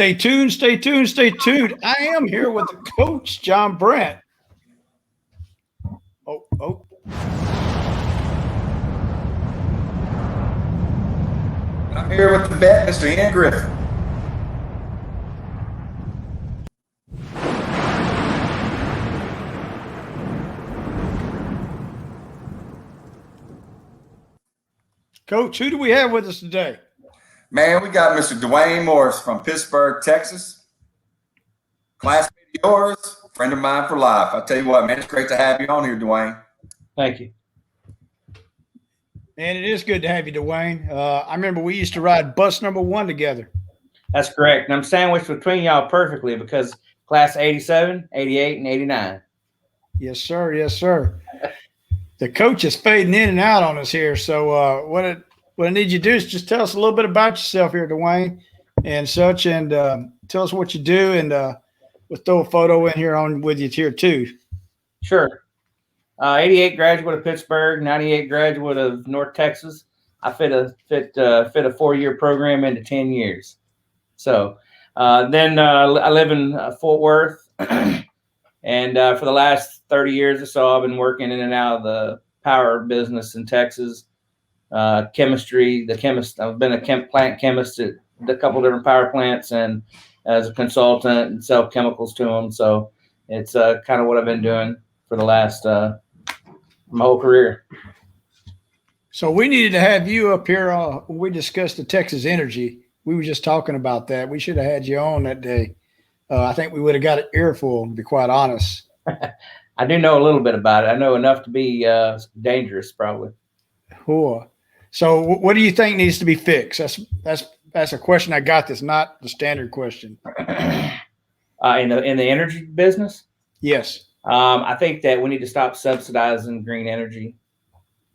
Stay tuned, stay tuned, stay tuned. I am here with the coach, John Brandt. Oh. I'm here with the vet, Mr. Ian Griffin. Coach, who do we have with us today? Man, we got Mr. DeWayne Morris from Pittsburgh, Texas. Classmate of yours, friend of mine for life. I tell you what, man, it's great to have you on here, DeWayne. Thank you. And it is good to have you, DeWayne. I remember we used to ride bus number 1 together. That's correct. And I'm sandwiched between y'all perfectly because class 87, 88, and 89. Yes, sir. Yes, sir. The coach is fading in and out on us here. So what I need you to do is just tell us a little bit about yourself here, DeWayne, and such, and tell us what you do, and we'll throw a photo in here on with you here too. Sure. 88 graduate of Pittsburgh, 98 graduate of North Texas. I fit a 4-year program into 10 years. So then I live in Fort Worth, and for the last 30 years or so, I've been working in and out of the power business in Texas. Chemistry, the chemist. I've been a plant chemist at a couple different power plants, and as a consultant and sell chemicals to them. So it's kind of what I've been doing for the last my whole career. So we needed to have you up here when we discussed the Texas Energy. We were just talking about that. We should have had you on that day. I think we would have got an earful, to be quite honest. I do know a little bit about it. I know enough to be dangerous, probably. Cool. So what do you think needs to be fixed? That's a question I got that's not the standard question. In the energy business? Yes. I think that we need to stop subsidizing green energy,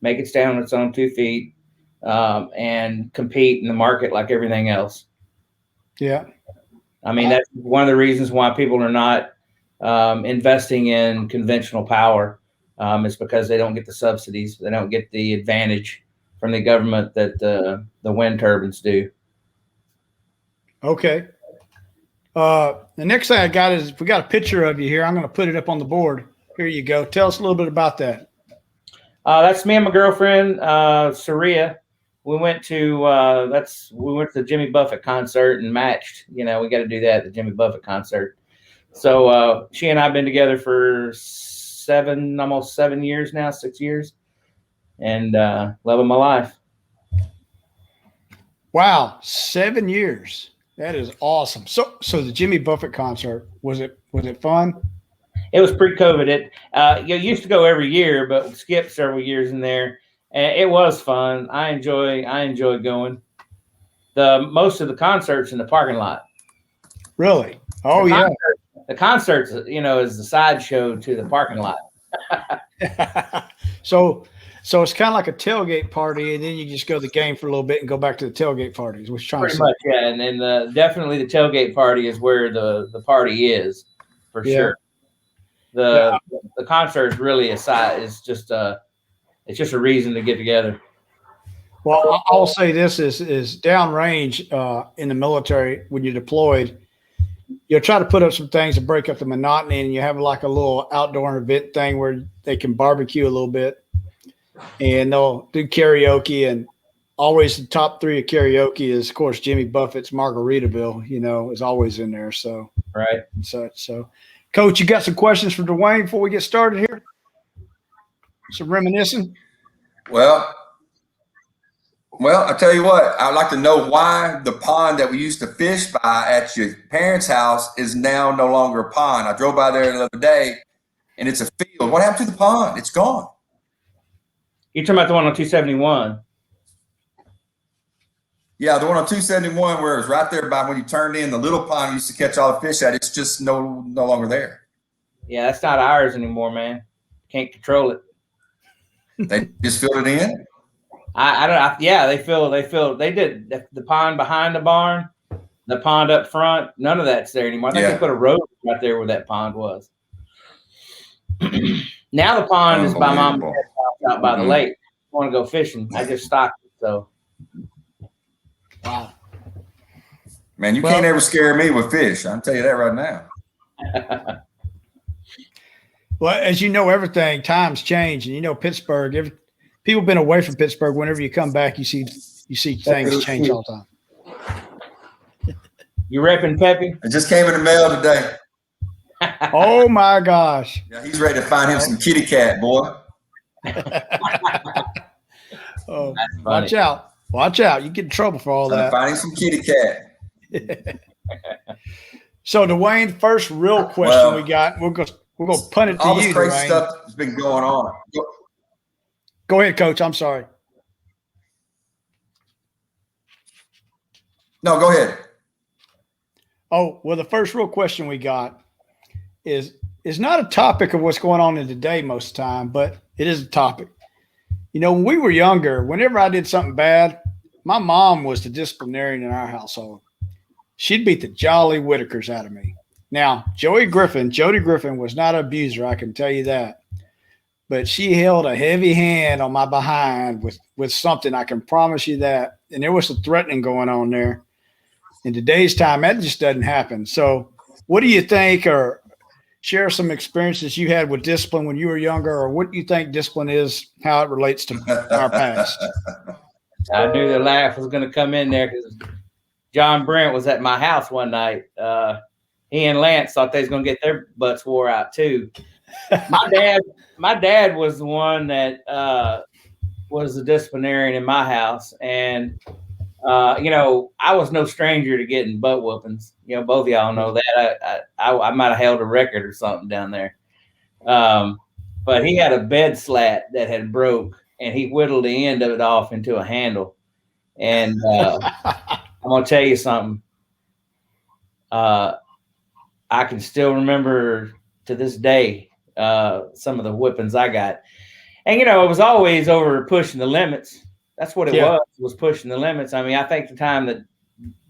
make it stand on its own 2 feet, and compete in the market like everything else. Yeah. I mean, that's one of the reasons why people are not investing in conventional power. Is because they don't get the subsidies. They don't get the advantage from the government that the wind turbines do. Okay. The next thing I got is we got a picture of you here. I'm going to put it up on the board. Here you go. Tell us a little bit about that. That's me and my girlfriend, Saria. We went to the Jimmy Buffett concert and matched. You know, we got to do that at the Jimmy Buffett concert. So she and I have been together for almost 7 years now, 6 years, and loving my life. Wow, 7 years. That is awesome. So the Jimmy Buffett concert, was it fun? It was pre-COVID. It used to go every year, but skipped several years in there. And it was fun. I enjoy going. Most of the concerts in the parking lot. Really? Oh, yeah. The concerts, is the sideshow to the parking lot. So it's kind of like a tailgate party, and then you just go to the game for a little bit and go back to the tailgate parties. Which pretty much, yeah. And definitely the tailgate party is where the party is, for sure. The concert is really it's just a reason to get together. Well, I'll say this is downrange in the military when you're deployed. You'll try to put up some things to break up the monotony, and you have like a little outdoor event thing where they can barbecue a little bit, and they'll do karaoke. And always the top 3 of karaoke is, of course, Jimmy Buffett's Margaritaville, is always in there. So, right. So, Coach, you got some questions for DeWayne before we get started here? Some reminiscing? Well, I tell you what, I'd like to know why the pond that we used to fish by at your parents' house is now no longer a pond. I drove by there the other day, and it's a field. What happened to the pond? It's gone. You're talking about the one on 271? Yeah, the one on 271 where it was right there by when you turned in the little pond you used to catch all the fish at. It's just no longer there. Yeah, that's not ours anymore, man. Can't control it. They just filled it in? I don't. Yeah, they did the pond behind the barn, the pond up front. None of that's there anymore. I think they put a road right there where that pond was. Now the pond is by Mom and Dad's house out by the lake. I want to go fishing. I just stocked it. So. Wow. Man, you can't ever scare me with fish. I can tell you that right now. Well, as you know, everything times change, and you know Pittsburgh. People been away from Pittsburgh. Whenever you come back, you see things change all the time. You repping Pepe? It just came in the mail today. Oh my gosh! Yeah, he's ready to find him some kitty cat, boy. Oh, watch out! Watch out! You get in trouble for all that. Find him some kitty cat. So, DeWayne, first real question we got. We're gonna punt it to you. All this crazy DeWayne. stuff that's been going on. Go ahead, Coach. I'm sorry. No, go ahead. Oh, well, the first real question we got is not a topic of what's going on in today most of the time, but it is a topic. You know, when we were younger, whenever I did something bad, my mom was the disciplinarian in our household. She'd beat the jolly Whitakers out of me. Now, Jody Griffin was not an abuser, I can tell you that. But she held a heavy hand on my behind with something, I can promise you that. And there was some threatening going on there. In today's time, that just doesn't happen. So what do you think, or share some experiences you had with discipline when you were younger, or what do you think discipline is, how it relates to our past? I knew the laugh was going to come in there because John Brent was at my house one night. He and Lance thought they was going to get their butts wore out too. My dad was the one that was the disciplinarian in my house, and you know, I was no stranger to getting butt whoopings. You know, both of y'all know that. I might have held a record or something down there. But he had a bed slat that had broke, and he whittled the end of it off into a handle. And I'm gonna tell you something. I can still remember to this day some of the whippings I got. And, you know, it was always over pushing the limits. That's what it was pushing the limits. I mean, I think the time that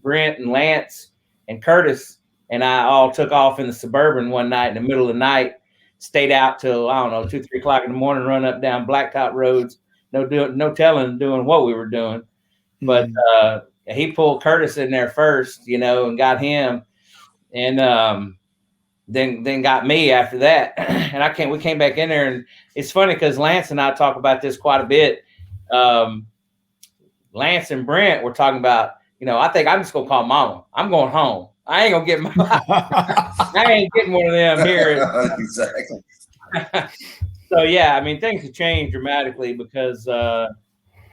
Brent and Lance and Curtis and I all took off in the Suburban one night in the middle of the night, stayed out till, I don't know, 2, 3 o'clock in the morning, run up down blacktop roads, no telling doing what we were doing. But he pulled Curtis in there first, you know, and got him. And then got me after that. And we came back in there, and it's funny because Lance and I talk about this quite a bit. Lance and Brent were talking about, you know, I think I'm just gonna call mama. I'm going home. I ain't gonna get I ain't getting one of them here. Exactly. So yeah, I mean, things have changed dramatically because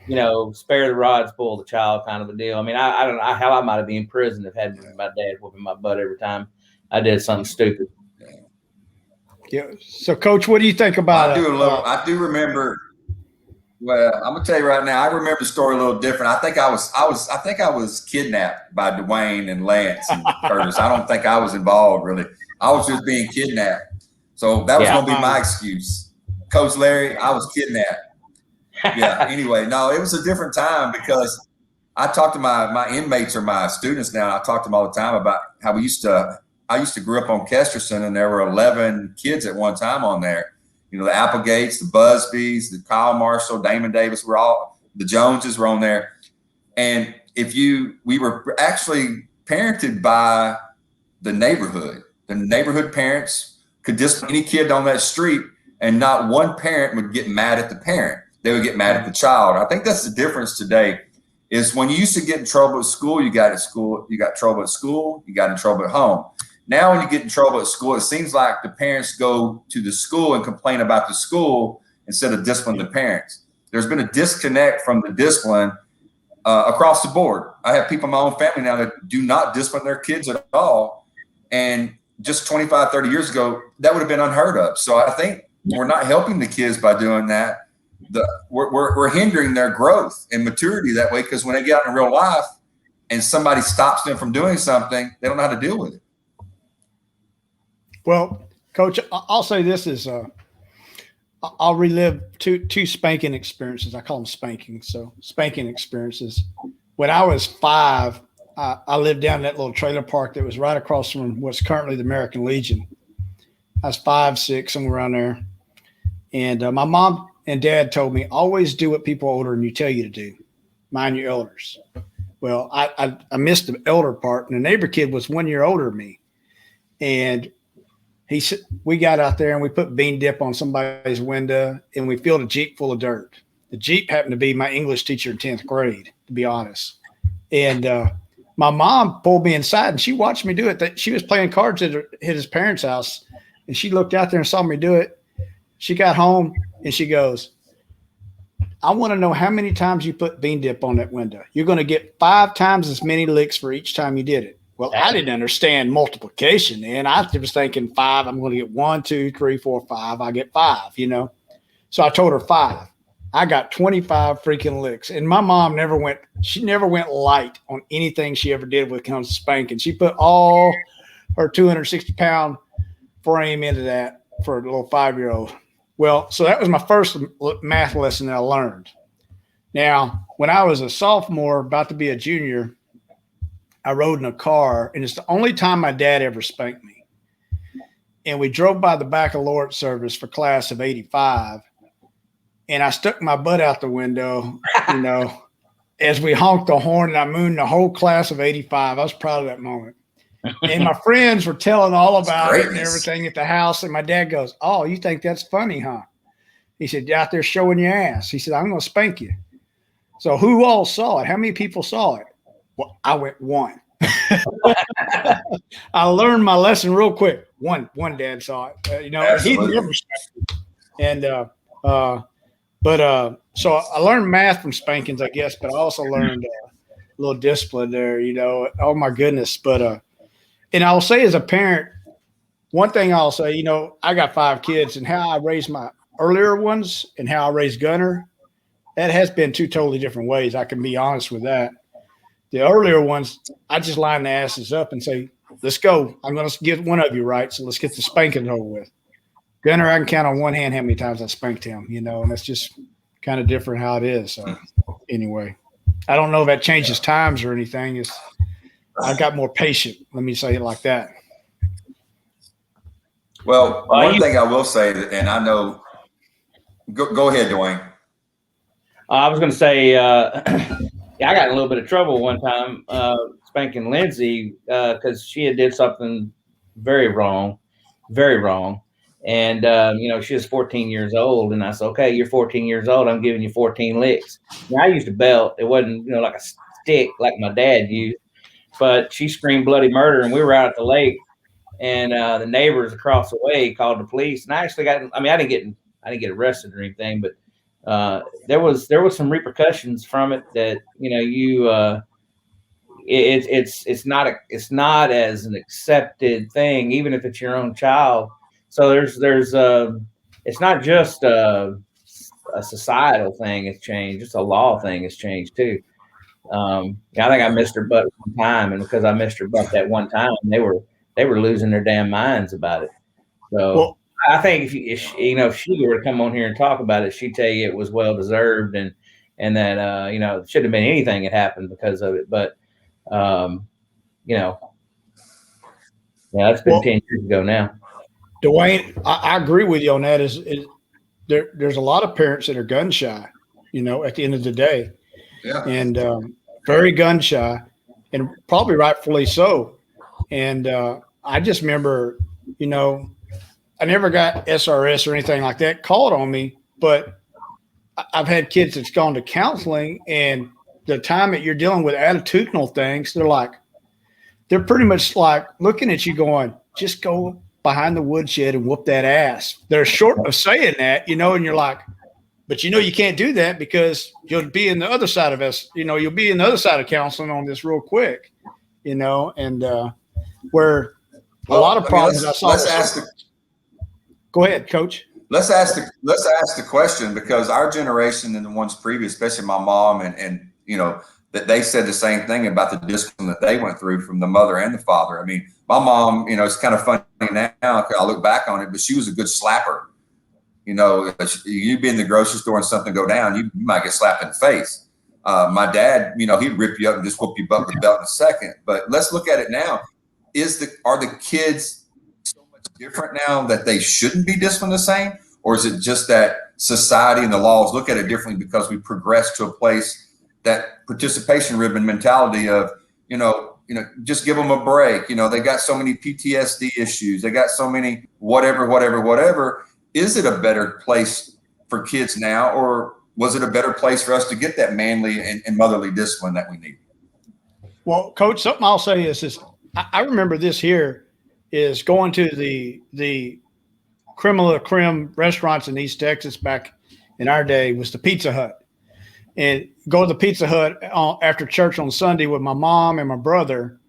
you know, spare the rod, spoil the child kind of a deal. I mean, I don't know how I might have been in prison if had my dad whooping my butt every time I did something stupid. Yeah. So, Coach, what do you think about it? I do remember. Well, I'm gonna tell you right now. I remember the story a little different. I think I was kidnapped by DeWayne and Lance and Curtis. I don't think I was involved really. I was just being kidnapped. So that was gonna be my excuse. Coach Larry, I was kidnapped. Yeah. Anyway, no, it was a different time because I talk to my inmates or my students now. And I talk to them all the time about how I used to grow up on Kesterson, and there were 11 kids at one time on there. You know, the Applegates, the Busbys, the Kyle Marshall, Damon Davis, the Joneses were on there. And we were actually parented by the neighborhood. The neighborhood parents could discipline any kid on that street, and not one parent would get mad at the parent. They would get mad at the child. I think that's the difference today is when you used to get in trouble at school, you got trouble at school, you got in trouble at home. Now, when you get in trouble at school, it seems like the parents go to the school and complain about the school instead of disciplining the parents. There's been a disconnect from the discipline across the board. I have people in my own family now that do not discipline their kids at all. And just 25, 30 years ago, that would have been unheard of. So I think we're not helping the kids by doing that. We're hindering their growth and maturity that way, because when they get out in real life and somebody stops them from doing something, they don't know how to deal with it. Well, Coach, I'll say this is I'll relive two spanking experiences. I call them spankings. So spanking experiences. When I was 5, I lived down in that little trailer park that was right across from what's currently the American Legion. I was 5, 6, somewhere around there. And my mom and dad told me, always do what people older than you tell you to do. Mind your elders. Well, I missed the elder part, and the neighbor kid was 1 year older than me. And he said, we got out there and we put bean dip on somebody's window and we filled a Jeep full of dirt. The Jeep happened to be my English teacher in 10th grade, to be honest. And my mom pulled me inside and she watched me do it. She was playing cards at his parents' house and she looked out there and saw me do it. She got home and she goes, I want to know how many times you put bean dip on that window. You're going to get 5 times as many licks for each time you did it. Well, I didn't understand multiplication, and I was thinking 5. I'm going to get 1, 2, 3, 4, 5. I get 5, you know. So I told her 5. I got 25 freaking licks, and my mom never went light on anything she ever did when it comes to spanking. She put all her 260-pound frame into that for a little 5-year-old. Well, so that was my first math lesson that I learned. Now, when I was a sophomore, about to be a junior, I rode in a car, and it's the only time my dad ever spanked me. And we drove by the baccalaureate service for class of 85, and I stuck my butt out the window, you know, as we honked the horn, and I mooned the whole class of 85. I was proud of that moment. And my friends were telling all about it and everything at the house, and my dad goes, oh, you think that's funny, huh? He said, you're out there showing your ass. He said, I'm going to spank you. So who all saw it? How many people saw it? Well, I went 1. I learned my lesson real quick. One dad saw it, you know, he never spanked. And so I learned math from spankings, I guess, but I also learned a little discipline there, you know. Oh my goodness! But and I'll say as a parent, one thing I'll say, you know, I got 5 kids, and how I raised my earlier ones and how I raised Gunner, that has been 2 totally different ways. I can be honest with that. The earlier ones, I just line the asses up and say, let's go. I'm going to get one of you right, so let's get the spanking over with. Gunner, I can count on one hand how many times I spanked him, you know, and that's just kind of different how it is. So anyway, I don't know if that changes times or anything. I got more patient. Let me say it like that. Well, one thing I will say, and I know, go ahead, DeWayne. I was going to say, I got in a little bit of trouble one time spanking Lindsay because she had did something very wrong. And, you know, she was 14 years old. And I said, okay, you're 14 years old. I'm giving you 14 licks. Now, I used a belt. It wasn't, you know, like a stick like my dad used. But she screamed bloody murder. And we were out at the lake. And the neighbors across the way called the police. And I actually I didn't get arrested or anything. But there was some repercussions from it that, you know, it's not as an accepted thing, even if it's your own child. So there's it's not just a societal thing has changed, it's a law thing has changed too. I think I missed her butt one time, and because I missed her butt that one time, they were losing their damn minds about it. So well, I think if she were to come on here and talk about it, she'd tell you it was well deserved and that you know, it shouldn't have been anything that happened because of it. But you know, yeah, that's been 10 years ago now. DeWayne, I agree with you on that. There's a lot of parents that are gun shy, you know, at the end of the day, and very gun shy, and probably rightfully so. And I just remember, you know, I never got SRS or anything like that called on me, but I've had kids that's gone to counseling, and the time that you're dealing with attitudinal things, they're pretty much like looking at you going, just go behind the woodshed and whoop that ass. They're short of saying that, you know, and you're like, but you know, you can't do that because you'll be in the other side of us, you know, you'll be in the other side of counseling on this real quick, you know, and where a lot of problems I saw. Go ahead, Coach. Let's ask the question, because our generation and the ones previous, especially my mom and you know, that they said the same thing about the discipline that they went through from the mother and the father. I mean, my mom, you know, it's kind of funny now because I look back on it, but she was a good slapper. You know, you'd be in the grocery store and something go down, you might get slapped in the face. My dad, you know, he'd rip you up and just whoop you butt with the belt in a second. But let's look at it now. Are the kids so much different now that they shouldn't be disciplined the same? Or is it just that society and the laws look at it differently because we progressed to a place that participation ribbon mentality of, just give them a break. They got so many PTSD issues. They got so many whatever. Is it a better place for kids now, or was it a better place for us to get that manly and motherly discipline that we need? Well, Coach, something I'll say is I remember this here is going to the creme de la creme restaurants in East Texas back in our day was the Pizza Hut. And go to the Pizza Hut after church on Sunday with my mom and my brother.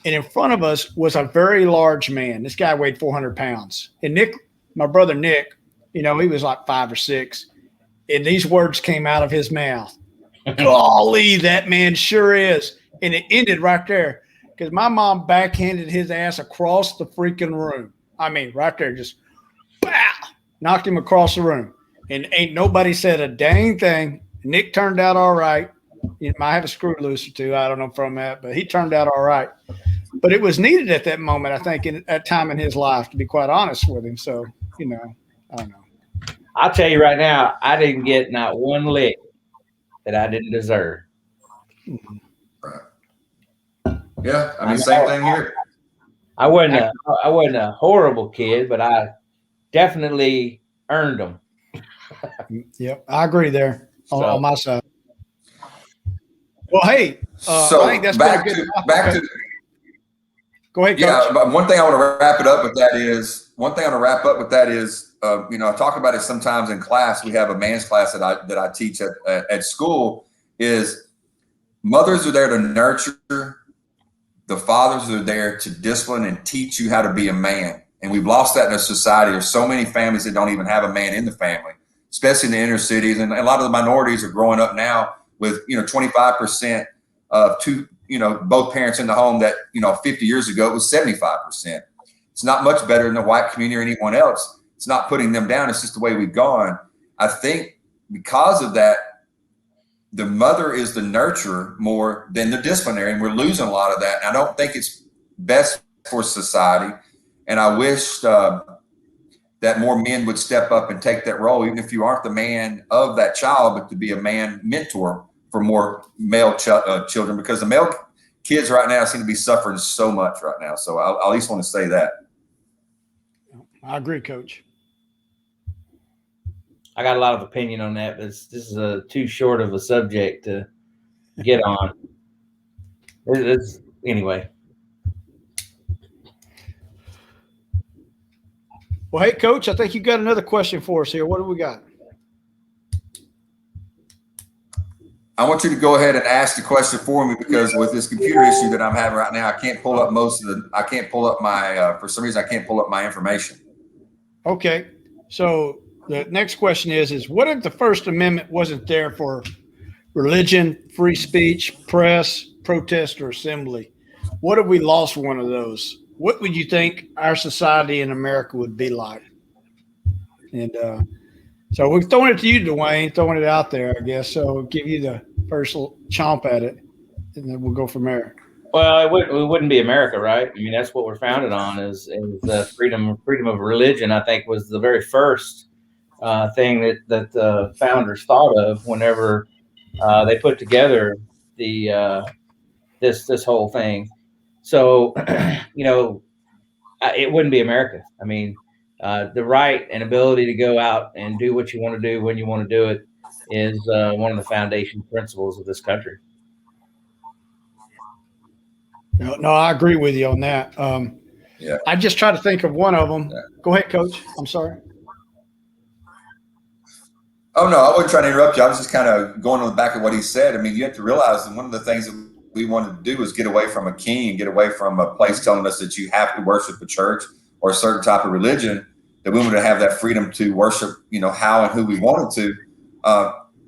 And in front of us was a very large man. This guy weighed 400 pounds. And Nick, my brother Nick, he was like 5 or 6. And these words came out of his mouth. Golly, that man sure is. And it ended right there because my mom backhanded his ass across the freaking room. I mean, right there, just bow, knocked him across the room. And ain't nobody said a dang thing. Nick turned out all right. He might have a screw loose or two. I don't know from that, but he turned out all right. But it was needed at that moment, I think, at that time in his life, to be quite honest with him. So, I don't know. I'll tell you right now, I didn't get not one lick that I didn't deserve. Right. Yeah, I mean, same thing here. I wasn't a horrible kid, but I definitely earned them. Yep, I agree there on my side. Well, hey, so I think that's back been a good back to. Go ahead, Coach. Yeah, but one thing I want to wrap up with that is, I talk about it sometimes in class. We have a man's class that I teach at school. Is mothers are there to nurture, the fathers are there to discipline and teach you how to be a man. And we've lost that in our society. There's so many families that don't even have a man in the family, especially in the inner cities. And a lot of the minorities are growing up now with 25% of both parents in the home that 50 years ago it was 75%. It's not much better than the white community or anyone else. It's not putting them down. It's just the way we've gone. I think because of that, the mother is the nurturer more than the disciplinary, and we're losing a lot of that. And I don't think it's best for society. And I wish that more men would step up and take that role, even if you aren't the man of that child, but to be a man mentor for more male children, because the male kids right now seem to be suffering so much right now. So I at least want to say that. I agree, Coach. I got a lot of opinion on that, but this is too short of a subject to get on. Anyway. Well, hey, Coach, I think you got another question for us here. What do we got? I want you to go ahead and ask the question for me, because with this computer issue that I'm having right now, I can't pull up for some reason, I can't pull up my information. Okay. So the next question is what if the First Amendment wasn't there for religion, free speech, press, protest, or assembly? What if we lost one of those? What would you think our society in America would be like? And so we're throwing it to you, DeWayne, throwing it out there, I guess. So we'll give you the first chomp at it, and then we'll go from there. Well, it wouldn't be America, right? I mean, that's what we're founded on is freedom of religion. I think was the very first thing that the founders thought of whenever they put together the this whole thing. So, it wouldn't be America. I mean, the right and ability to go out and do what you want to do when you want to do it is one of the foundation principles of this country. No, I agree with you on that. Yeah. I just try to think of one of them. Yeah. Go ahead, Coach. I'm sorry. Oh, no, I wasn't trying to interrupt you. I was just kind of going on the back of what he said. I mean, you have to realize that one of the things that we wanted to do was get away from a king and get away from a place telling us that you have to worship a church or a certain type of religion, that we wanted to have that freedom to worship, how and who we wanted to.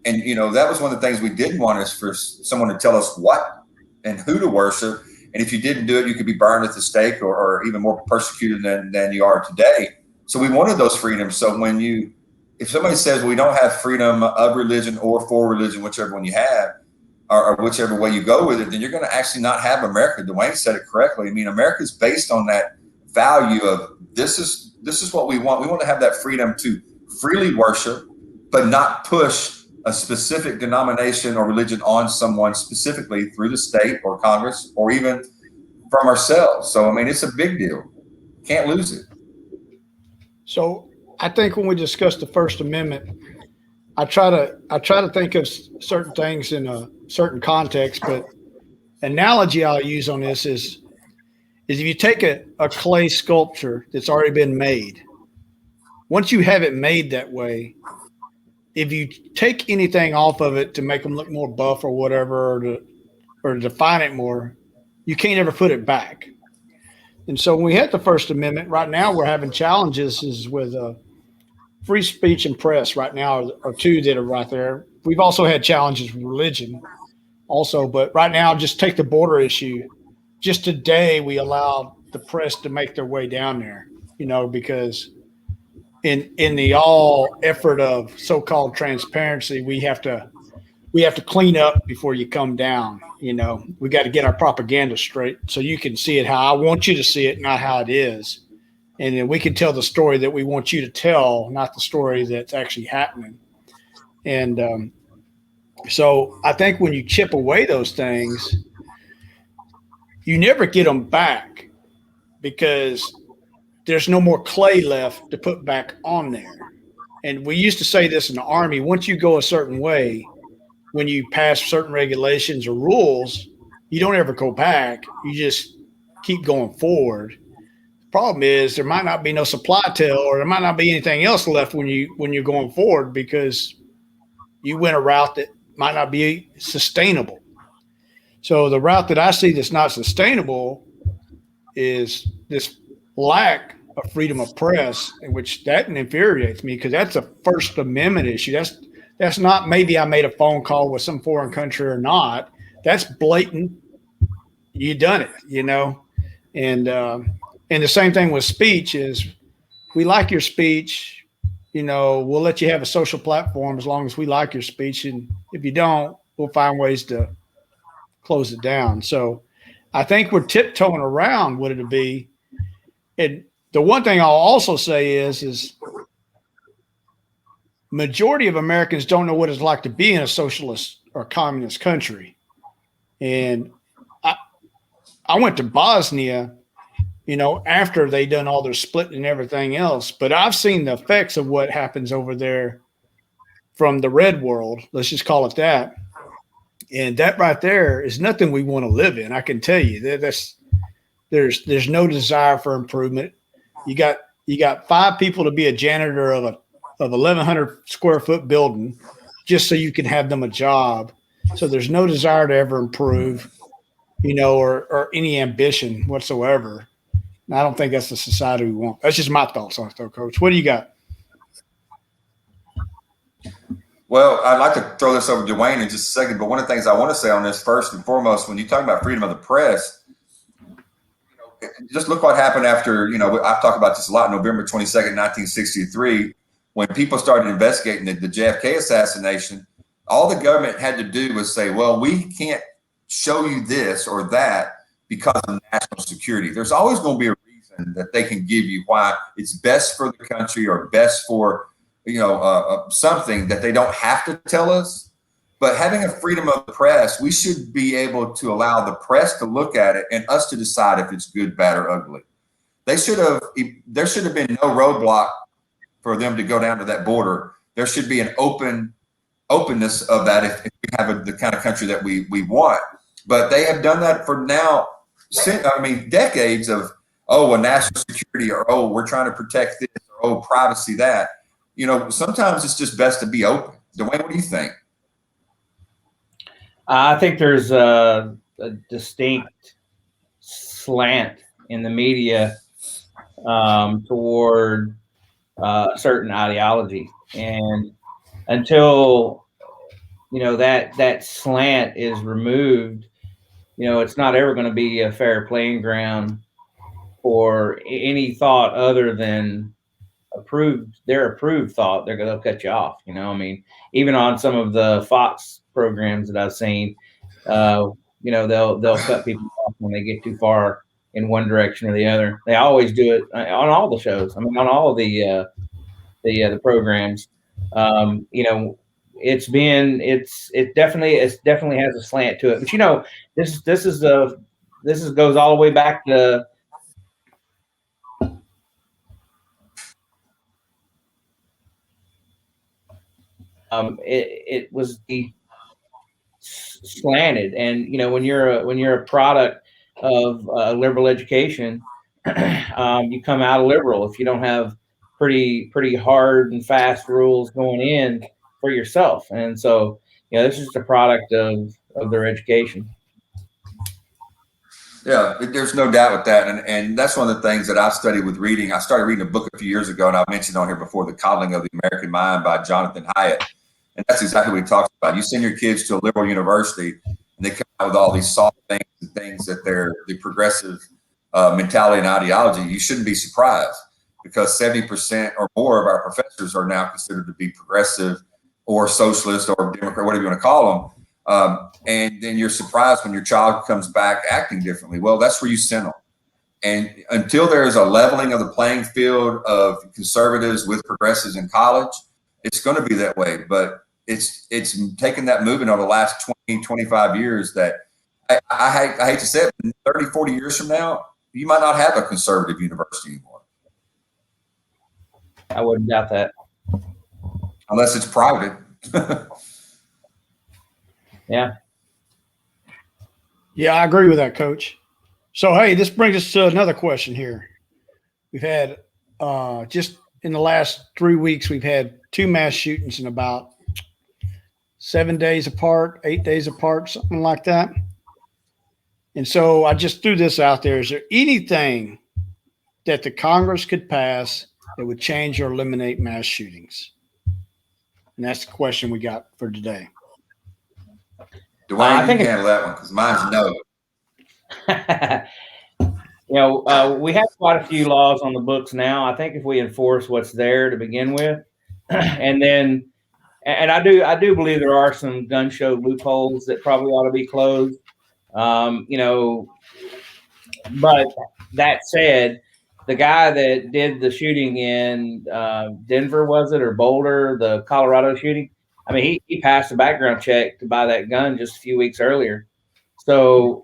And that was one of the things we didn't want, is for someone to tell us what and who to worship. And if you didn't do it, you could be burned at the stake or even more persecuted than you are today. So we wanted those freedoms. So if somebody says we don't have freedom of religion or for religion, whichever one you have, or whichever way you go with it, then you're going to actually not have America. DeWayne said it correctly. I mean, America is based on that value of this is what we want. We want to have that freedom to freely worship, but not push a specific denomination or religion on someone specifically through the state or Congress or even from ourselves. So, I mean, it's a big deal. Can't lose it. So I think when we discuss the First Amendment, I try to think of certain things in a certain context, but analogy I'll use on this is if you take a clay sculpture that's already been made, once you have it made that way, if you take anything off of it to make them look more buff or whatever, or to define it more, you can't ever put it back. And so when we had the First Amendment, right now we're having challenges is with free speech and press right now are two that are right there. We've also had challenges with religion also, but right now, just take the border issue. Just today, we allowed the press to make their way down there, because in the all effort of so-called transparency, we have to clean up before you come down. We got to get our propaganda straight so you can see it how I want you to see it, not how it is. And then we can tell the story that we want you to tell, not the story that's actually happening. And so I think when you chip away those things, you never get them back because there's no more clay left to put back on there. And we used to say this in the Army, once you go a certain way, when you pass certain regulations or rules, you don't ever go back. You just keep going forward. The problem is there might not be no supply tail, or there might not be anything else left when you're going forward because you went a route that might not be sustainable. So the route that I see that's not sustainable is this lack of freedom of press, in which that infuriates me because that's a First Amendment issue. That's not maybe I made a phone call with some foreign country or not. That's blatant. You done it, And the same thing with speech is we like your speech. We'll let you have a social platform as long as we like your speech. And if you don't, we'll find ways to close it down. So I think we're tiptoeing around what it'll be. And the one thing I'll also say is majority of Americans don't know what it's like to be in a socialist or communist country. And I went to Bosnia, after they done all their splitting and everything else. But I've seen the effects of what happens over there from the red world. Let's just call it that. And that right there is nothing we want to live in. I can tell you there's no desire for improvement. You got 5 people to be a janitor of 1,100 square foot building just so you can have them a job. So there's no desire to ever improve, or any ambition whatsoever. And I don't think that's the society we want. That's just my thoughts on it, though, Coach. What do you got? Well, I'd like to throw this over to DeWayne in just a second, but one of the things I want to say on this first and foremost, when you talk about freedom of the press, just look what happened after, I've talked about this a lot, November 22nd, 1963, when people started investigating the JFK assassination. All the government had to do was say, well, we can't show you this or that because of national security. There's always going to be a reason that they can give you why it's best for the country or best for, something that they don't have to tell us. But having a freedom of the press, we should be able to allow the press to look at it and us to decide if it's good, bad, or ugly. There should have been no roadblock for them to go down to that border. There should be an openness of that if we have the kind of country that we want. But they have done that for now, decades of, national security, or, we're trying to protect this, or, privacy that. Sometimes it's just best to be open. DeWayne, what do you think? I think there's a distinct slant in the media toward certain ideology, and until that slant is removed, it's not ever going to be a fair playing ground for any thought other than their approved thought. They'll cut you off. Even on some of the Fox programs that I've seen, they'll cut people off when they get too far in one direction or the other. They always do it on all the shows. On all the programs. it definitely has a slant to it. But this goes all the way back to it was slanted, and when you're a product of liberal education, you come out liberal if you don't have pretty hard and fast rules going in for yourself. And so this is just a product of their education. Yeah, there's no doubt with that. And that's one of the things that I've studied with reading. I started reading a book a few years ago, and I mentioned on here before, The Coddling of the American Mind by Jonathan Haidt. And that's exactly what he talks about. You send your kids to a liberal university, and they come out with all these soft things and things that they're the progressive mentality and ideology. You shouldn't be surprised, because 70% or more of our professors are now considered to be progressive or socialist or Democrat, whatever you want to call them. And then you're surprised when your child comes back acting differently. Well, that's where you send them. And until there's a leveling of the playing field of conservatives with progressives in college, it's going to be that way. But it's taken that movement over the last 20, 25 years that I hate to say it, 30, 40 years from now, you might not have a conservative university anymore. I wouldn't doubt that. Unless it's private. Yeah. Yeah, I agree with that, Coach. So, hey, this brings us to another question here. We've had just in the last 3 weeks, we've had 2 mass shootings in about 7 days apart, 8 days apart, something like that. And so I just threw this out there. Is there anything that the Congress could pass that would change or eliminate mass shootings? And that's the question we got for today. DeWayne, you can handle that one because mine's no. We have quite a few laws on the books now. I think if we enforce what's there to begin with, and I do believe there are some gun show loopholes that probably ought to be closed. But that said, the guy that did the shooting in Denver, was it, or Boulder, the Colorado shooting? I mean, he passed a background check to buy that gun just a few weeks earlier. So,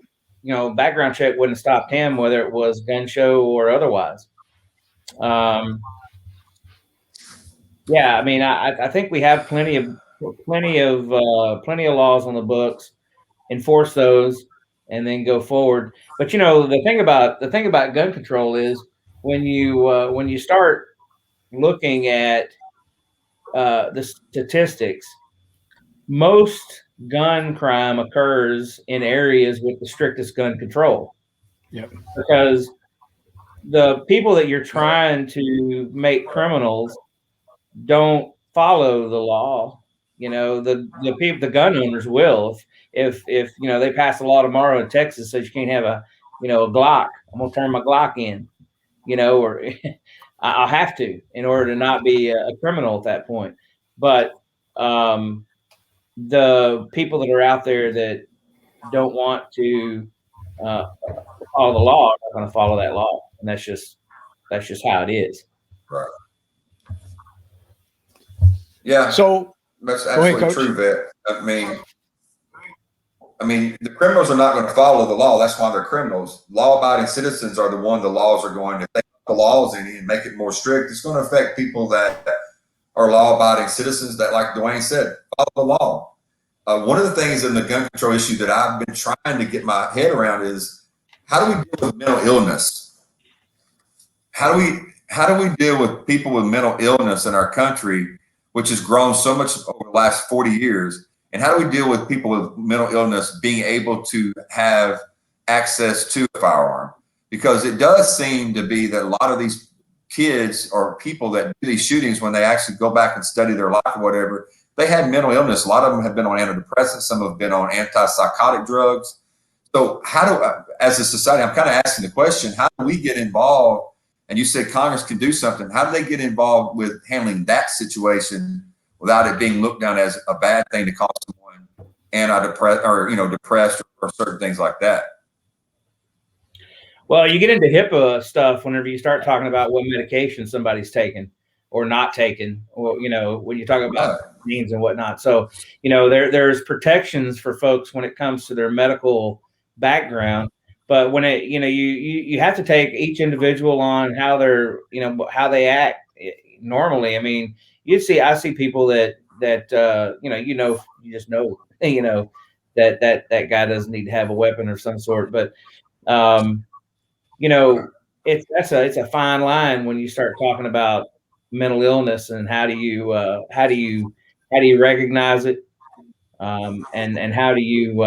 background check wouldn't have stopped him, whether it was gun show or otherwise. Yeah, I mean, I think we have plenty of laws on the books. Enforce those, and then go forward. But the thing about gun control is when you start looking at the statistics, most gun crime occurs in areas with the strictest gun control. Yep. Because the people that you're trying to make criminals don't follow the law. The gun owners will. If they pass a law tomorrow in Texas says you can't have a Glock, I'm gonna turn my Glock in, or I'll have to in order to not be a criminal at that point. But the people that are out there that don't want to follow the law are not going to follow that law, and that's just how it is. Right. Yeah. So that's absolutely true, Vet. I mean, the criminals are not going to follow the law. That's why they're criminals. Law-abiding citizens are the one the laws are going to take the laws in and make it more strict. It's going to affect people that are law-abiding citizens that, like DeWayne said, follow the law. One of the things in the gun control issue that I've been trying to get my head around is how do we deal with mental illness? How do we deal with people with mental illness in our country, which has grown so much over the last 40 years? And how do we deal with people with mental illness being able to have access to a firearm? Because it does seem to be that a lot of these kids or people that do these shootings, when they actually go back and study their life or whatever, they had mental illness. A lot of them have been on antidepressants. Some have been on antipsychotic drugs. So as a society, I'm kind of asking the question, how do we get involved? And you said Congress can do something. How do they get involved with handling that situation without it being looked down as a bad thing to call someone antidepressant or depressed or certain things like that? Well, you get into HIPAA stuff whenever you start talking about what medication somebody's taking or not taken, or when you talk about means and whatnot. So there's protections for folks when it comes to their medical background, but when you have to take each individual on how they're how they act normally. I mean, I see people that you just know that guy doesn't need to have a weapon of some sort, but it's a fine line when you start talking about mental illness and how do you recognize it, and how do you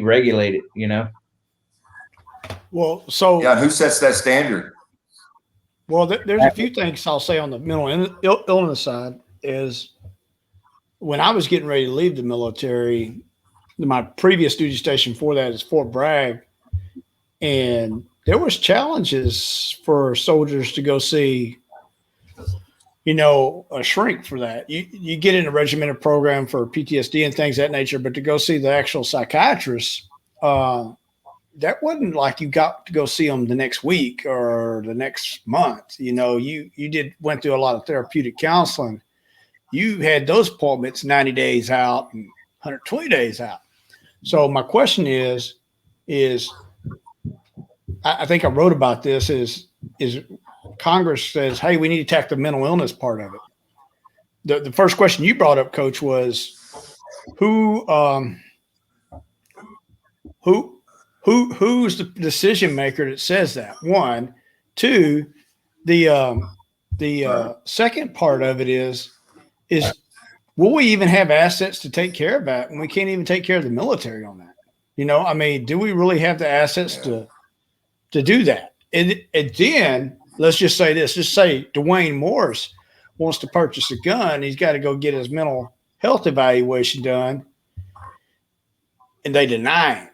regulate it. Well, so Yeah, who sets that standard? Well, there's a few things I'll say on the mental illness side. Is when I was getting ready to leave the military, my previous duty station for that is Fort Bragg, and there was challenges for soldiers to go see, a shrink for that. You get in a regimented program for PTSD and things of that nature, but to go see the actual psychiatrist, that wasn't like you got to go see them the next week or the next month. You went through a lot of therapeutic counseling. You had those appointments 90 days out and 120 days out. So my question is I think I wrote about this is Congress says, hey, we need to tackle the mental illness part of it. The first question you brought up, Coach, was who's the decision maker that says that? One, two, the second part of it is will we even have assets to take care of that when we can't even take care of the military on that? I mean, do we really have the assets to do that? And then let's just say this. Just say DeWayne Morris wants to purchase a gun. He's got to go get his mental health evaluation done, and they deny him.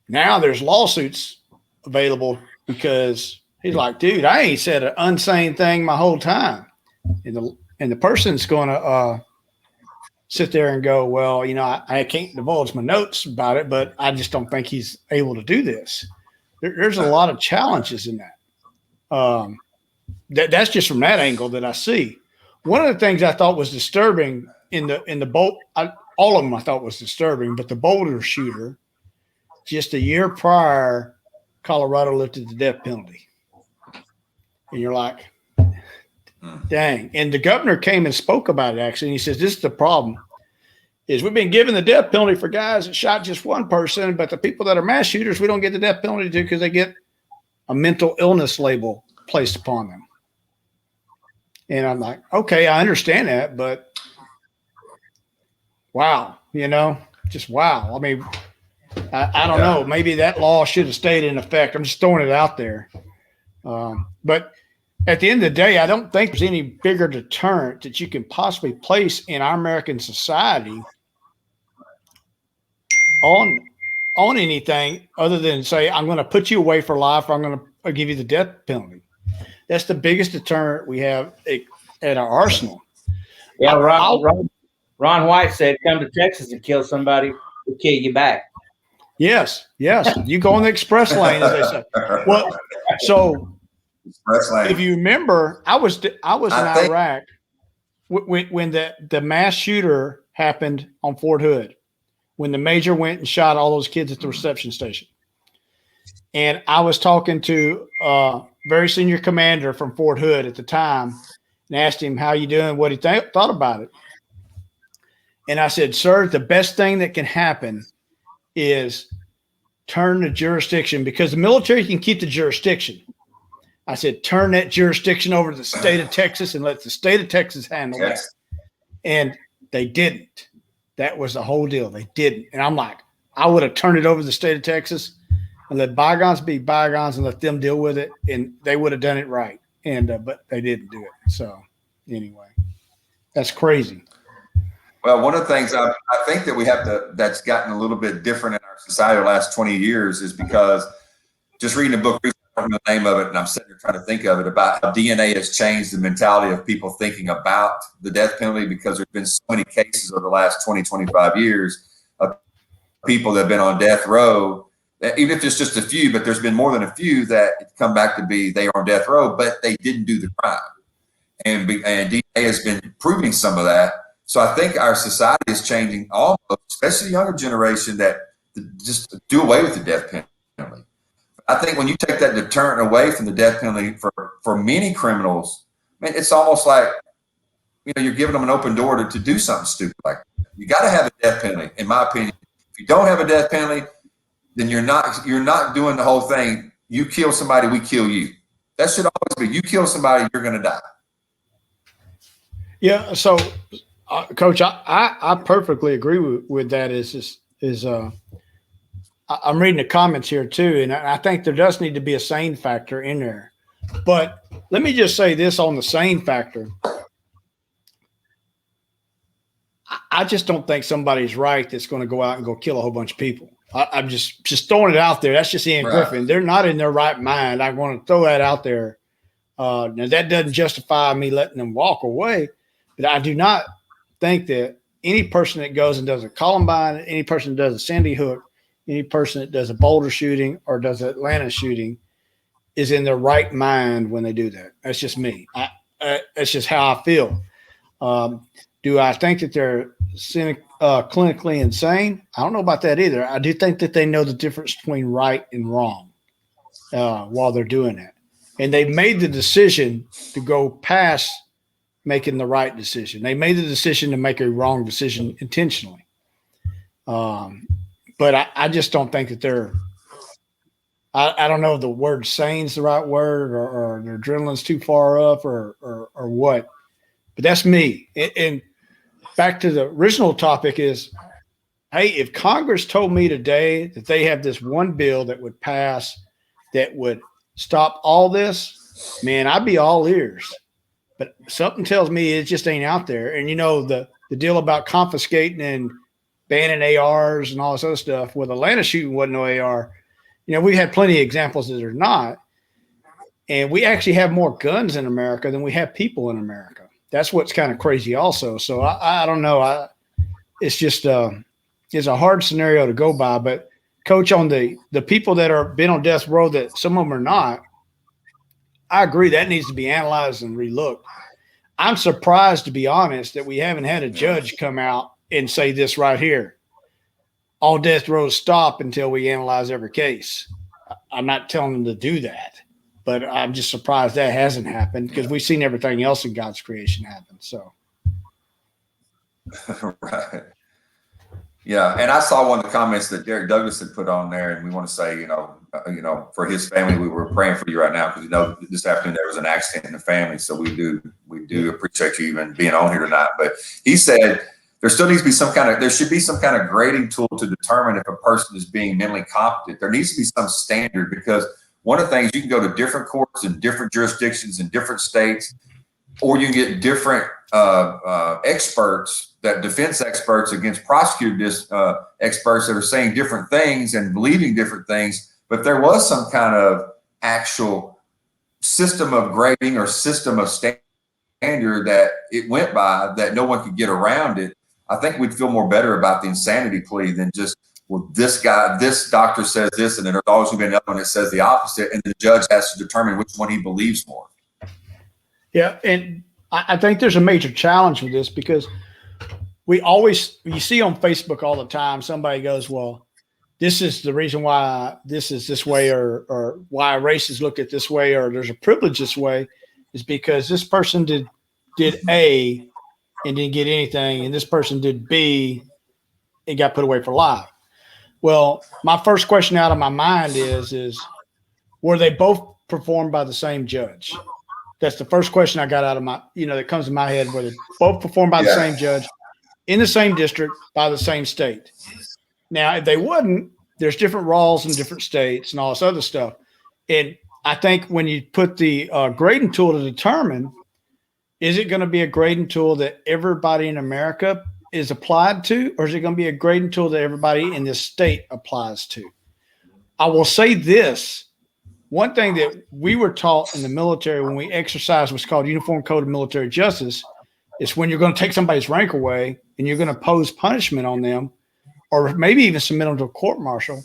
Now there's lawsuits available because he's like, dude, I ain't said an insane thing my whole time. And the person's going to sit there and go, well, I can't divulge my notes about it, but I just don't think he's able to do this. There's a lot of challenges in that. That's just from that angle that I see. One of the things I thought was disturbing in the Bolt, all of them I thought was disturbing, but the Boulder shooter, just a year prior, Colorado lifted the death penalty. And you're like, dang. And the governor came and spoke about it, actually. And he says, this is the problem, is we've been giving the death penalty for guys that shot just one person, but the people that are mass shooters, we don't get the death penalty to because they get a mental illness label placed upon them. And I'm like, okay, I understand that, but wow, just wow. I mean, I don't know. Maybe that law should have stayed in effect. I'm just throwing it out there. But at the end of the day, I don't think there's any bigger deterrent that you can possibly place in our American society on anything other than say, I'm going to put you away for life, or I'm going to give you the death penalty. That's the biggest deterrent we have at our arsenal. Yeah, Ron White said, come to Texas and kill somebody, we'll kill you back. Yes. You go on the express lane, as they say. Well, so if you remember, I was in Iraq when the mass shooter happened on Fort Hood, when the major went and shot all those kids at the reception station. And I was talking to a very senior commander from Fort Hood at the time and asked him how you doing, what he thought about it. And I said, sir, the best thing that can happen is turn the jurisdiction, because the military can keep the jurisdiction. I said, turn that jurisdiction over to the state of Texas and let the state of Texas handle that. And they didn't. That was the whole deal. They didn't. And I'm like, I would have turned it over to the state of Texas and let bygones be bygones and let them deal with it. And they would have done it right. And, but they didn't do it. So anyway, that's crazy. Well, one of the things I think that we have that's gotten a little bit different in our society the last 20 years is because just reading a book, I don't know the name of it, and I'm sitting here trying to think of it, about how DNA has changed the mentality of people thinking about the death penalty, because there's been so many cases over the last 20, 25 years of people that have been on death row, even if it's just a few, but there's been more than a few that come back to be they are on death row, but they didn't do the crime. and DNA has been proving some of that. So I think our society is changing, almost, especially the younger generation, that just do away with the death penalty. I think when you take that deterrent away from the death penalty for many criminals, man, it's almost like, you're giving them an open door to do something stupid like that. You got to have a death penalty, in my opinion. If you don't have a death penalty, then you're not doing the whole thing. You kill somebody, we kill you. That should always be, you kill somebody, you're going to die. Yeah. So, Coach, I perfectly agree with that. I'm reading the comments here too, and I think there does need to be a sane factor in there. But let me just say this on the sane factor. I just don't think somebody's right that's going to go out and go kill a whole bunch of people. I'm just throwing it out there. That's just Ian Griffin. They're not in their right mind. I want to throw that out there. Now, that doesn't justify me letting them walk away, but I do not think that any person that goes and does a Columbine, any person that does a Sandy Hook, any person that does a Boulder shooting or does an Atlanta shooting is in their right mind when they do that. That's just me. That's just how I feel. Do I think that they're clinically insane? I don't know about that either. I do think that they know the difference between right and wrong while they're doing it. And they made the decision to go past making the right decision. They made the decision to make a wrong decision intentionally. But I just don't think that they're – I don't know if the word sane is the right word or their adrenaline's too far up or what. But that's me. And back to the original topic is, hey, if Congress told me today that they have this one bill that would pass that would stop all this, man, I'd be all ears. But something tells me it just ain't out there. And, the deal about confiscating and banning ARs and all this other stuff, well, the Atlanta shooting wasn't no AR. We had plenty of examples that are not. And we actually have more guns in America than we have people in America. That's what's kind of crazy also. So I don't know. It's just it's a hard scenario to go by. But, Coach, on the people that are been on death row that some of them are not, I agree that needs to be analyzed and relooked. I'm surprised, to be honest, that we haven't had a judge come out and say this right here. All death rows stop until we analyze every case. I'm not telling them to do that. But I'm just surprised that hasn't happened because we've seen everything else in God's creation happen. So, right, yeah. And I saw one of the comments that Derek Douglas had put on there, and we want to say, for his family, we were praying for you right now because this afternoon there was an accident in the family. So we do appreciate you even being on here tonight. But he said there still needs to be there should be some kind of grading tool to determine if a person is being mentally competent. There needs to be some standard because. One of the things, you can go to different courts in different jurisdictions in different states, or you can get different experts, defense experts against prosecutor experts that are saying different things and believing different things. But if there was some kind of actual system of grading or system of standard that it went by that no one could get around it, I think we'd feel more better about the insanity plea than just, well, this doctor says this, and then there's always going to be another one that says the opposite, and the judge has to determine which one he believes more. Yeah, and I think there's a major challenge with this because you see on Facebook all the time, somebody goes, well, this is the reason why this is this way or why race is looked at this way or there's a privilege this way is because this person did A and didn't get anything, and this person did B and got put away for life. Well, my first question out of my mind is were they both performed by the same judge? That's the first question I got out of that comes to my head, were they both performed by the same judge in the same district by the same state? Now, if they wouldn't, there's different laws in different states and all this other stuff. And I think when you put the grading tool to determine, is it going to be a grading tool that everybody in America is applied to, or is it going to be a grading tool that everybody in this state applies to? I will say this. One thing that we were taught in the military when we exercised what's called Uniform Code of Military Justice is when you're going to take somebody's rank away and you're going to pose punishment on them, or maybe even submit them to a court-martial,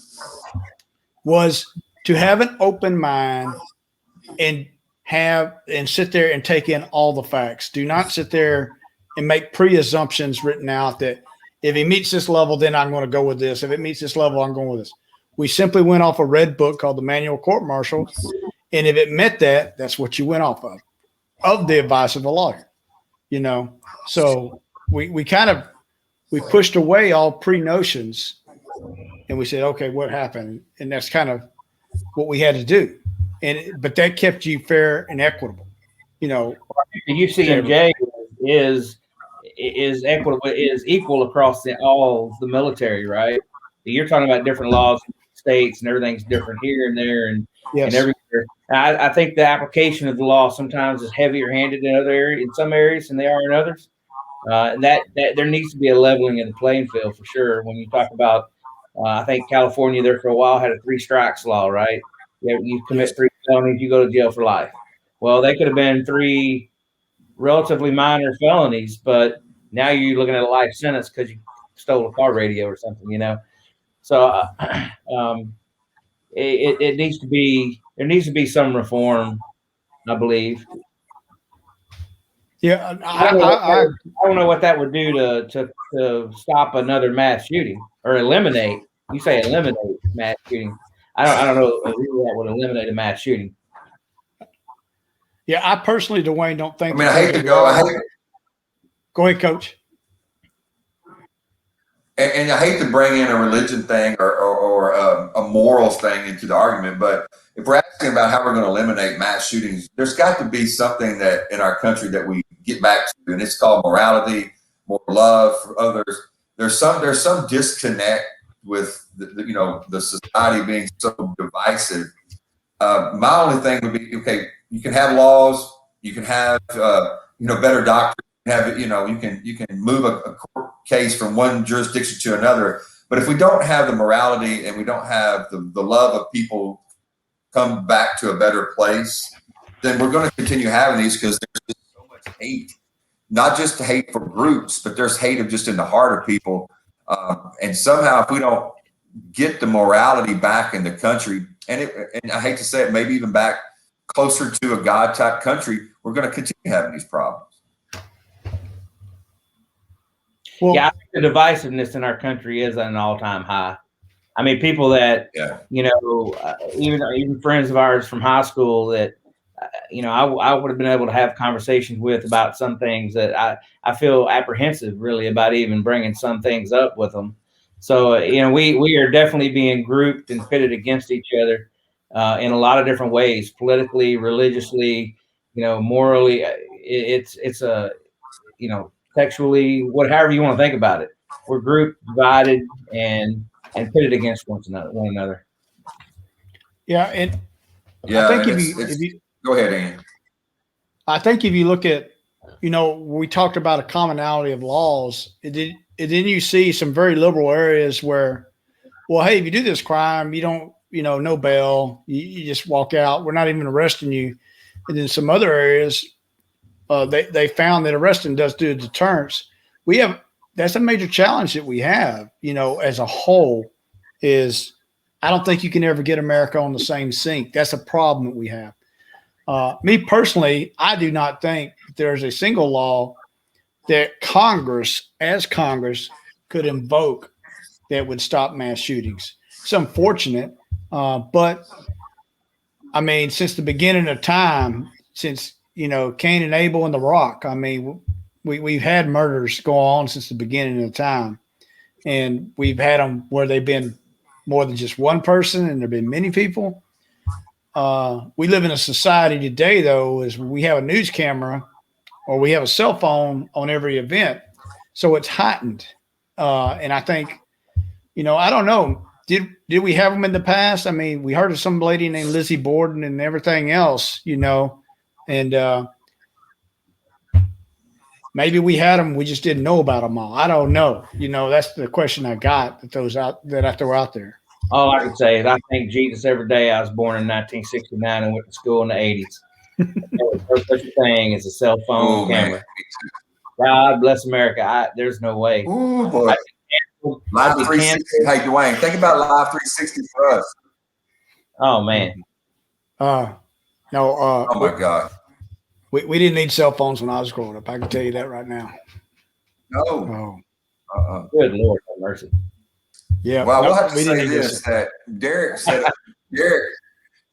was to have an open mind and have and sit there and take in all the facts. Do not sit there and make pre-assumptions written out that if he meets this level, then I'm going to go with this. If it meets this level, I'm going with this. We simply went off a red book called the Manual Court Martial. And if it meant that, that's what you went off of the advice of a lawyer, you know? So we pushed away all pre-notions and we said, okay, what happened? And that's kind of what we had to do. But that kept you fair and equitable, you know. The UCMJ is equitable, is equal across all the military, right? You're talking about different laws, states, and everything's different here and there and everywhere. I think the application of the law sometimes is heavier handed in some areas than they are in others. And that there needs to be a leveling of the playing field for sure. When you talk about, I think California there for a while had a 3 strikes law, right? You commit 3 felonies, you go to jail for life. Well, they could have been 3 relatively minor felonies, but now you're looking at a life sentence because you stole a car radio or something, you know. So it needs to be, there needs to be some reform, I believe. Yeah, I don't know what that would do to stop another mass shooting or eliminate. You say eliminate mass shooting. I don't know if that would eliminate a mass shooting. Yeah, I personally, DeWayne, don't think. I mean, I hate to go. Go ahead, Coach. And I hate to bring in a religion thing or a morals thing into the argument, but if we're asking about how we're going to eliminate mass shootings, there's got to be something that in our country that we get back to, and it's called morality, more love for others. There's some disconnect with the society being so divisive. My only thing would be, okay, you can have laws, you can have better doctors. You can move a court case from one jurisdiction to another, but if we don't have the morality and we don't have the love of people come back to a better place, then we're going to continue having these because there's just so much hate, not just hate for groups, but there's hate of just in the heart of people. And somehow if we don't get the morality back in the country, and I hate to say it, maybe even back closer to a God type country, we're going to continue having these problems. Well, yeah, I think the divisiveness in our country is at an all-time high. I mean, people that, even friends of ours from high school that, I would have been able to have conversations with about some things that I feel apprehensive really about even bringing some things up with them. So, we are definitely being grouped and pitted against each other in a lot of different ways, politically, religiously, morally. It's a, sexually, however you want to think about it. We're grouped, divided, and pitted against one another. Yeah, and I think if you go ahead, Ian. I think if you look at, we talked about a commonality of laws. Then you see some very liberal areas where, well, hey, if you do this crime, you don't, no bail, you just walk out. We're not even arresting you. And then some other areas, they found that arresting does do a deterrence. That's a major challenge that we have, as a whole, is I don't think you can ever get America on the same sync. That's a problem that we have. Me personally, I do not think there's a single law that Congress could invoke that would stop mass shootings. It's unfortunate, but I mean, since the beginning of time, since Cain and Abel and the Rock, I mean, we've had murders go on since the beginning of time, and we've had them where they've been more than just one person, and there've been many people. We live in a society today, though, is we have a news camera or we have a cell phone on every event, so it's heightened. And I think, I don't know. Did we have them in the past? I mean, we heard of some lady named Lizzie Borden and everything else, and maybe we had them. We just didn't know about them all. I don't know. That's the question I got that I throw out there. All I can say is I thank Jesus every day. I was born in 1969 and went to school in the 80s. The first such thing is a cell phone camera. God bless America. There's no way. Ooh, boy. Live 360. Hey, DeWayne, think about Live 360 for us. Oh, man. No, Oh my God. we didn't need cell phones when I was growing up. I can tell you that right now. No. Oh, Good Lord, have mercy. yeah. Well, I will No, have to we didn't say need this, that Derek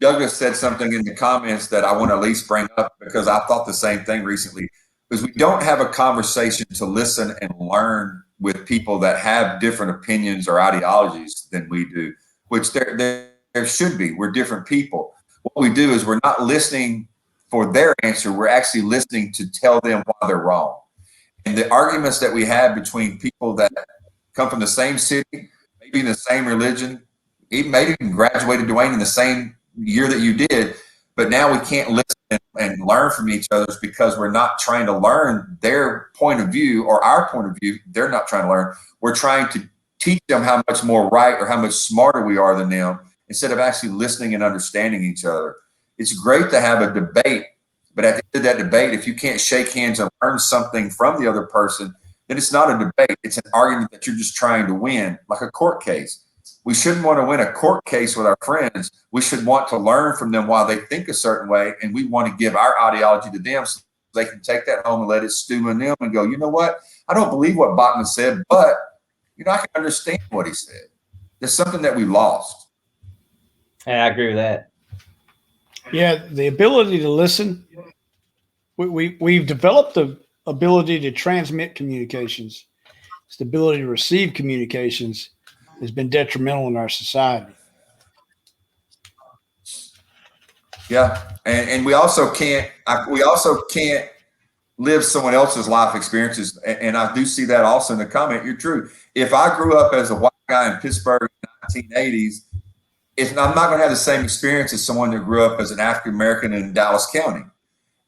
Douglas said something in the comments that I want to at least bring up because I thought the same thing recently. Because we don't have a conversation to listen and learn with people that have different opinions or ideologies than we do, which there should be. We're different people. What we do is we're not listening for their answer. We're actually listening to tell them why they're wrong. And the arguments that we have between people that come from the same city, maybe in the same religion, even maybe even graduated, DeWayne, in the same year that you did, but now we can't listen and learn from each other because we're not trying to learn their point of view or our point of view. They're not trying to learn. We're trying to teach them how much more right or how much smarter we are than them instead of actually listening and understanding each other. It's great to have a debate, but at the end of that debate, if you can't shake hands and learn something from the other person, then it's not a debate. It's an argument that you're just trying to win, like a court case. We shouldn't want to win a court case with our friends. We should want to learn from them why they think a certain way, and we want to give our ideology to them so they can take that home and let it stew in them and go, you know what? I don't believe what Bachman said, but I can understand what he said. There's something that we lost. Yeah, I agree with that. Yeah, the ability to listen. We've developed the ability to transmit communications. It's the ability to receive communications has been detrimental in our society. Yeah, and we also can't live someone else's life experiences, and I do see that also in the comment. You're true. If I grew up as a white guy in Pittsburgh in the 1980s, I'm not going to have the same experience as someone that grew up as an African American in Dallas County.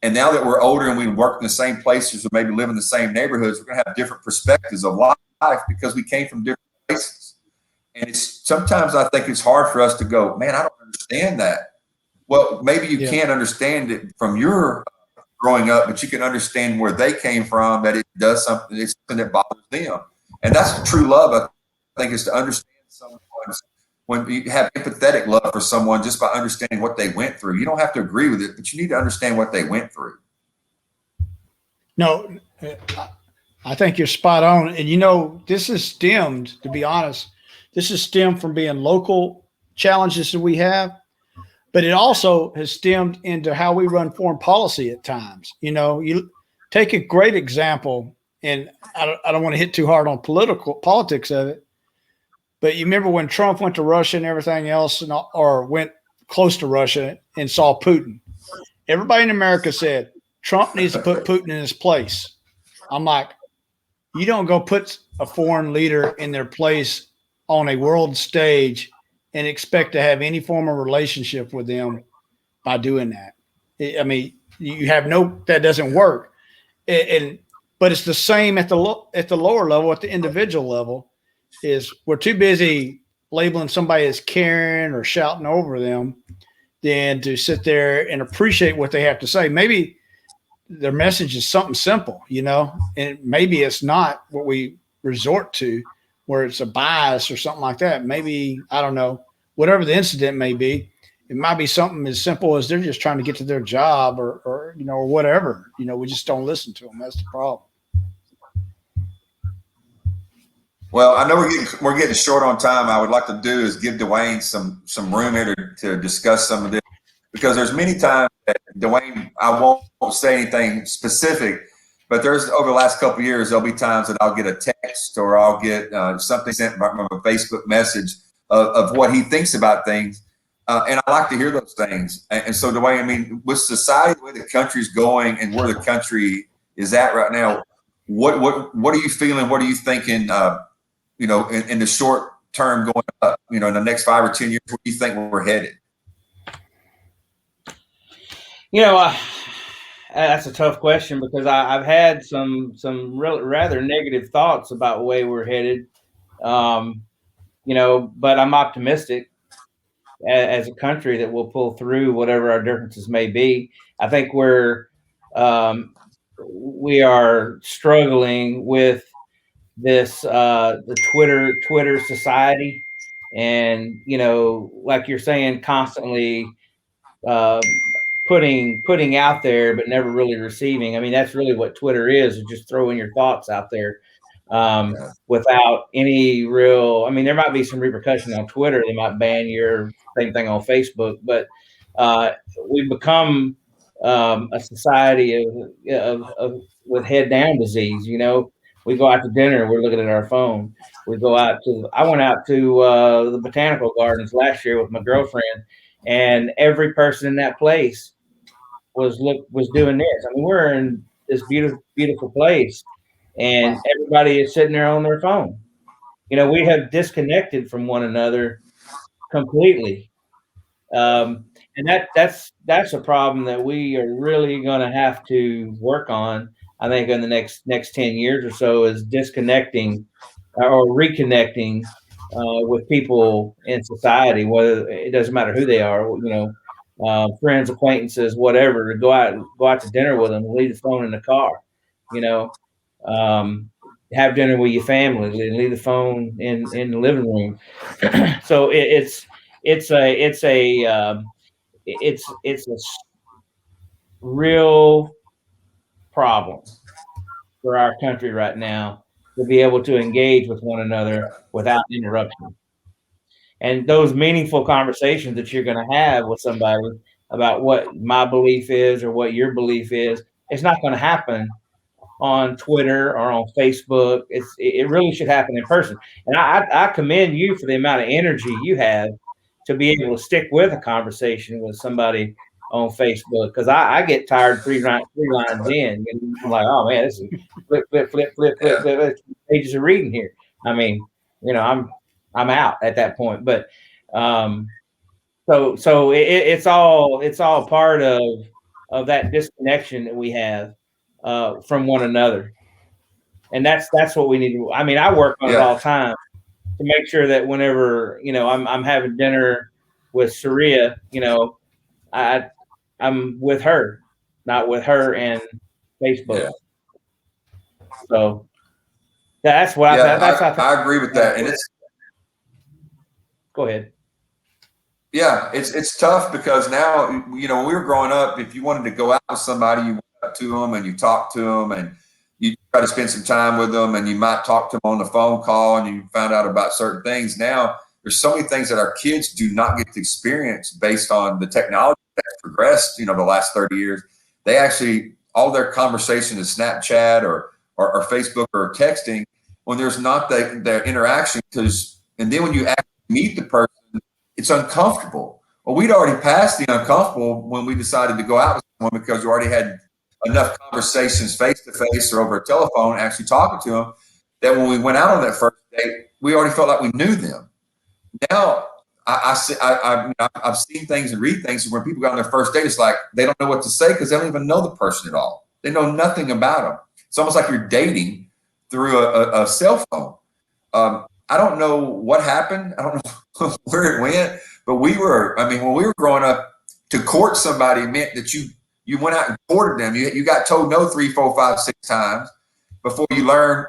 And now that we're older and we work in the same places or maybe live in the same neighborhoods, we're going to have different perspectives of life because we came from different places. And sometimes I think it's hard for us to go, man, I don't understand that. Well, maybe you can't understand it from your growing up, but you can understand where they came from, that it does something, it's something that bothers them. And that's true love, I think, is to understand someone. When you have empathetic love for someone just by understanding what they went through. You don't have to agree with it, but you need to understand what they went through. No, I think you're spot on. And this is stemmed, to be honest, this is stemmed from being local challenges that we have, but it also has stemmed into how we run foreign policy at times. You take a great example, and I don't want to hit too hard on politics of it, but you remember when Trump went to Russia and everything else, or went close to Russia and saw Putin. Everybody in America said Trump needs to put Putin in his place. I'm like, you don't go put a foreign leader in their place on a world stage and expect to have any form of relationship with them by doing that. I mean, you have that doesn't work. But it's the same at the lower level, at the individual level. Is we're too busy labeling somebody as caring or shouting over them than to sit there and appreciate what they have to say. Maybe their message is something simple, and maybe it's not what we resort to, where it's a bias or something like that. Maybe, I don't know, whatever the incident may be, it might be something as simple as they're just trying to get to their job or whatever. We just don't listen to them. That's the problem. Well, I know we're getting short on time. I would like to do is give DeWayne some room here to discuss some of this, because there's many times that DeWayne, I won't say anything specific, but there's over the last couple of years, there'll be times that I'll get a text or I'll get something sent from a Facebook message of what he thinks about things. And I like to hear those things. And so, DeWayne, I mean, with society, the way the country's going and where the country is at right now, what are you feeling? What are you thinking? In the short term going up, in the next 5 or 10 years, where do you think we're headed? That's a tough question, because I've had some rather negative thoughts about the way we're headed. But I'm optimistic as a country that we'll pull through whatever our differences may be. I think we are struggling with this the Twitter society, and like you're saying, constantly putting out there, but never really receiving. I mean, that's really what Twitter is just throwing your thoughts out there without any real. I mean, there might be some repercussion on Twitter. They might ban your same thing on Facebook, but we've become a society of with head down disease. You know, we go out to dinner, we're looking at our phone. I went out to the botanical gardens last year with my girlfriend, and every person in that place was doing this. I mean, we're in this beautiful place, and everybody is sitting there on their phone. You know, we have disconnected from one another completely. And that's a problem that we are really going to have to work on. I think in the next 10 years or so, is disconnecting or reconnecting with people in society. Whether it doesn't matter who they are, you know, friends, acquaintances, whatever. To go out to dinner with them, leave the phone in the car. You know, have dinner with your family, leave the phone in the living room. So it's a real problem for our country right now to be able to engage with one another without interruption. And those meaningful conversations that you're going to have with somebody about what my belief is or what your belief is, it's not going to happen on Twitter or on Facebook. It really should happen in person. And I commend you for the amount of energy you have to be able to stick with a conversation with somebody on Facebook, because I get tired three lines in, and I'm like, oh man, this is flip pages of reading here. I mean, you know, I'm out at that point. But so it's all part of that disconnection that we have from one another, and that's what we need to. I mean, I work on it all the time to make sure that whenever, you know, I'm having dinner with Saria, you know, I'm with her, not with her and Facebook. Yeah. So that's what I agree with that. And go ahead. Yeah, it's tough because now, you know, when we were growing up, if you wanted to go out with somebody, you went up to them and you talked to them and you try to spend some time with them, and you might talk to them on the phone call and you found out about certain things. Now there's so many things that our kids do not get to experience based on the technology that's progressed, you know, the last 30 years. They actually, all their conversation is Snapchat or Facebook or texting, when there's not the interaction. And then when you actually meet the person, it's uncomfortable. Well, we'd already passed the uncomfortable when we decided to go out with someone, because we already had enough conversations face to face or over a telephone, actually talking to them, that when we went out on that first date, we already felt like we knew them. Now, I've seen things and read things where people got on their first date, it's like they don't know what to say because they don't even know the person at all. They know nothing about them. It's almost like you're dating through a cell phone. I don't know what happened. I don't know where it went, but when we were growing up, to court somebody meant that you went out and courted them. You got told no 3, 4, 5, 6 times before you learn,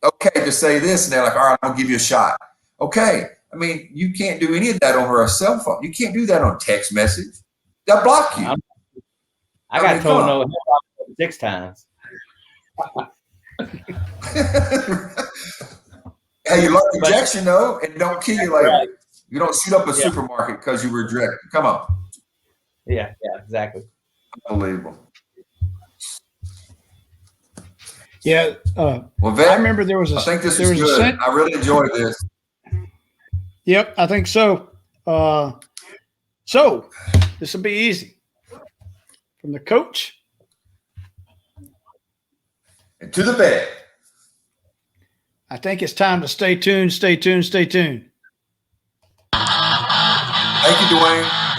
okay, to say this. And they're like, all right, I'll give you a shot. Okay. I mean, you can't do any of that over a cell phone. You can't do that on text message. They'll block you. I got told no 6 times. Hey, you learn rejection though, and don't kill you later. Right. You don't shoot up a supermarket because you were rejected. Come on. Yeah, exactly. Unbelievable. Yeah. Well, Vic, I remember there was I think this was good. I really enjoyed this. Yep, I think so. So this will be easy. From the coach. And to the bed. I think it's time to stay tuned, stay tuned, stay tuned. Thank you, DeWayne.